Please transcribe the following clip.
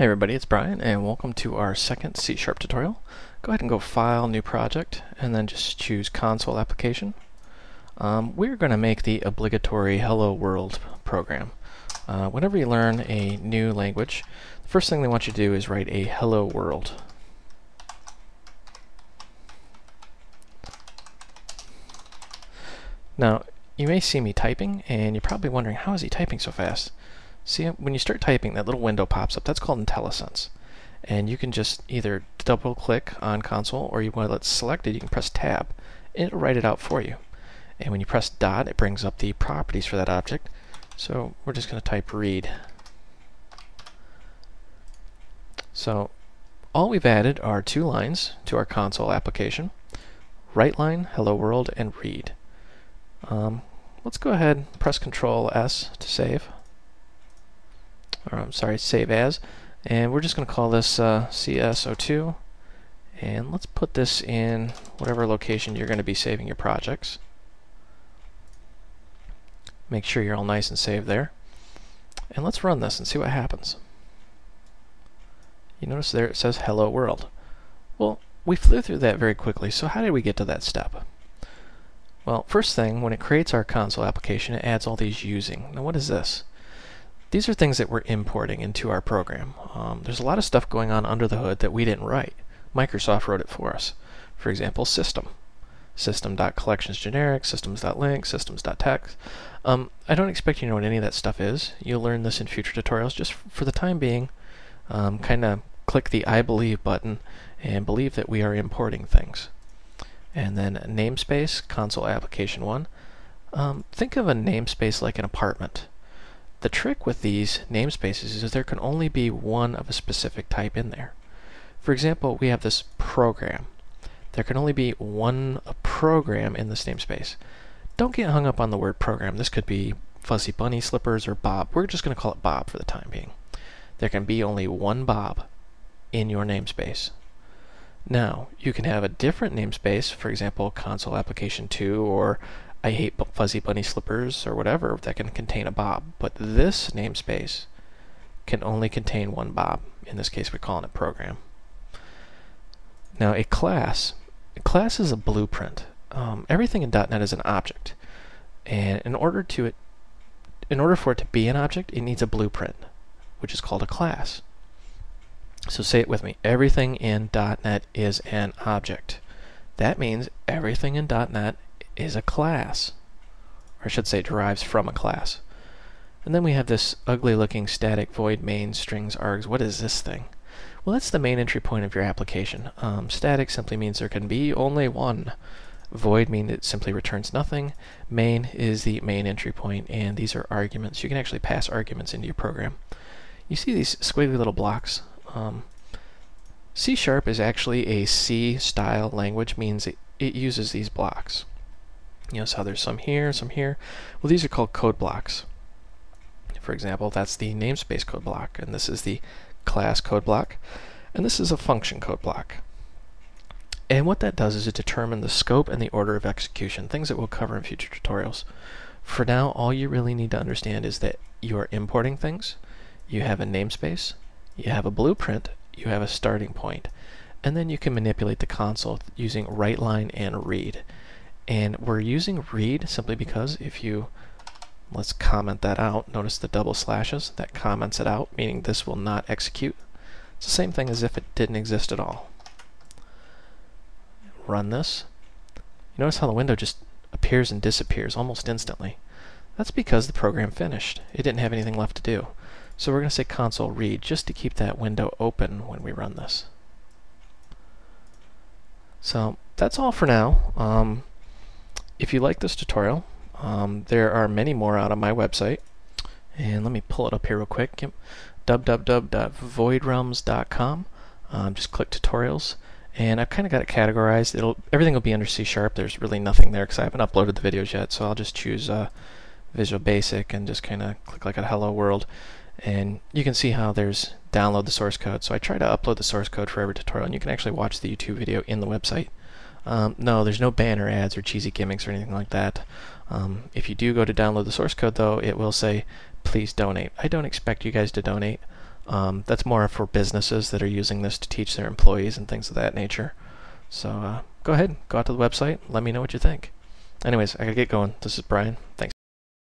Hey everybody, it's Brian and welcome to our second C# tutorial. Go ahead and go File, New Project, and then just choose Console Application. We're going to make the obligatory Hello World program. Whenever you learn a new language, the first thing they want you to do is write a Hello World. Now, you may see me typing and you're probably wondering, how is he typing so fast? See, when you start typing, that little window pops up. That's called IntelliSense. And you can just either double click on console, or you want to let it selected, you can press tab and it'll write it out for you. And when you press dot, it brings up the properties for that object. So we're just going to type read. So all we've added are two lines to our console application: write line, hello world, and read. Let's go ahead and press Control S to save. Or I'm sorry, save as, and we're just going to call this CS02, and let's put this in whatever location you're going to be saving your projects. Make sure you're all nice and saved there, and let's run this and see what happens. You notice there it says Hello World. Well, we flew through that very quickly, so how did we get to that step? Well, first thing, when it creates our console application, it adds all these using. Now what is this? These are things that we're importing into our program. There's a lot of stuff going on under the hood that we didn't write. Microsoft wrote it for us. For example, system. System.collectionsGeneric, systems.link, systems.text. I don't expect you to know what any of that stuff is. You'll learn this in future tutorials. Just for the time being, kind of click the I believe button and believe that we are importing things. And then namespace, console application 1. Think of a namespace like an apartment. The trick with these namespaces is there can only be one of a specific type in there. For example, we have this program. There can only be one program in this namespace. Don't get hung up on the word program. This could be Fuzzy Bunny Slippers or Bob. We're just going to call it Bob for the time being. There can be only one Bob in your namespace. Now, you can have a different namespace, for example, console application 2 or I hate Fuzzy Bunny Slippers or whatever, that can contain a Bob. But this namespace can only contain one Bob. In this case, we're calling it program. Now, a class is a blueprint. Everything in .NET is an object, and in order for it to be an object, it needs a blueprint, which is called a class. So say it with me. Everything in .NET is an object. That means everything in .NET is a class, or I should say derives from a class. And then we have this ugly looking static void main strings args. What is this thing? Well, that's the main entry point of your application. Static simply means there can be only one. Void means it simply returns nothing. Main is the main entry point, and these are arguments. You can actually pass arguments into your program. You see these squiggly little blocks? C# is actually a C style language, means it uses these blocks. You notice how there's some here, some here. Well, these are called code blocks. For example, that's the namespace code block, and this is the class code block, and this is a function code block. And what that does is it determines the scope and the order of execution, things that we'll cover in future tutorials. For now, all you really need to understand is that you are importing things, you have a namespace, you have a blueprint, you have a starting point, and then you can manipulate the console using write line and read. And we're using read simply because let's comment that out. Notice the double slashes, that comments it out, meaning this will not execute. It's the same thing as if it didn't exist at all. Run this. You notice how the window just appears and disappears almost instantly. That's because the program finished. It didn't have anything left to do. So we're going to say console read just to keep that window open when we run this. So that's all for now. If you like this tutorial, there are many more out on my website, and let me pull it up here real quick. www.voidrealms.com. Just click tutorials, and I've kind of got it categorized. Everything will be under C#. There's really nothing there because I haven't uploaded the videos yet, so I'll just choose Visual Basic and just kind of click like a Hello World, and you can see how there's download the source code. So I try to upload the source code for every tutorial, and you can actually watch the YouTube video in the website. No, there's no banner ads or cheesy gimmicks or anything like that. If you do go to download the source code, though, it will say, please donate. I don't expect you guys to donate. That's more for businesses that are using this to teach their employees and things of that nature. So go ahead, go out to the website, let me know what you think. Anyways, I gotta get going. This is Brian. Thanks.